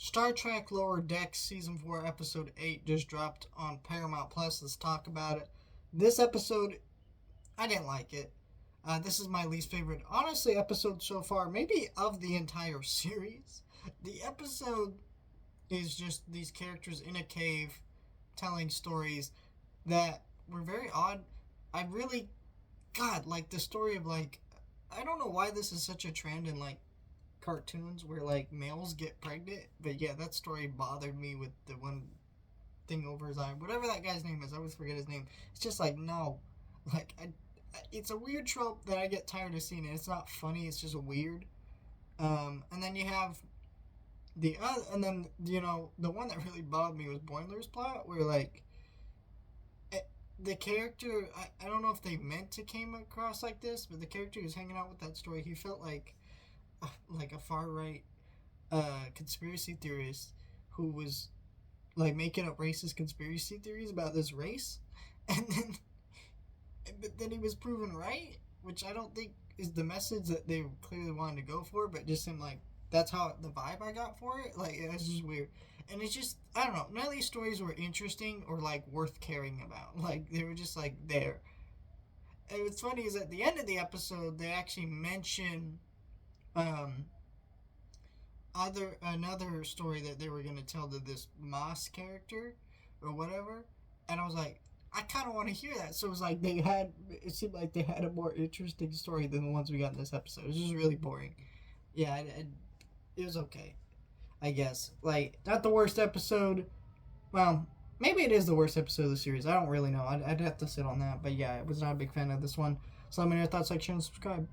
Star Trek Lower Decks Season 4 Episode 8 just dropped on Paramount Plus. Let's talk about it. This episode, I didn't like it. This is my least favorite, honestly, episode so far, maybe of the entire series. The episode is just these characters in a cave telling stories that were very odd. I really, God, like the story of I don't know why this is such a trend in cartoons where males get pregnant, but yeah, that story bothered me with the one thing over his eye. Whatever that guy's name is, I always forget his name. It's just no, it's a weird trope that I get tired of seeing. It's not funny. It's just weird. And then you have the other, and then the one that really bothered me was Boimler's plot, where the character, I don't know if they meant to came across like this, but the character who was hanging out with that story, he felt like a far right conspiracy theorist who was making up racist conspiracy theories about this race, and then but then he was proven right, which I don't think is the message that they clearly wanted to go for, but just seemed like that's how the vibe I got for it. It's just weird, and it's just I don't know. None of these stories were interesting or worth caring about. They were just there. And what's funny is at the end of the episode they actually mention um other another story that they were gonna tell to this Moss character or whatever, and I was like, I kind of want to hear that. So it was it seemed like they had a more interesting story than the ones we got in this episode. It was just really boring. Yeah, it was okay, I guess. Not the worst episode. Well, maybe it is the worst episode of the series. I don't really know. I'd have to sit on that. But yeah, I was not a big fan of this one. So let me know your thoughts, share, and subscribe.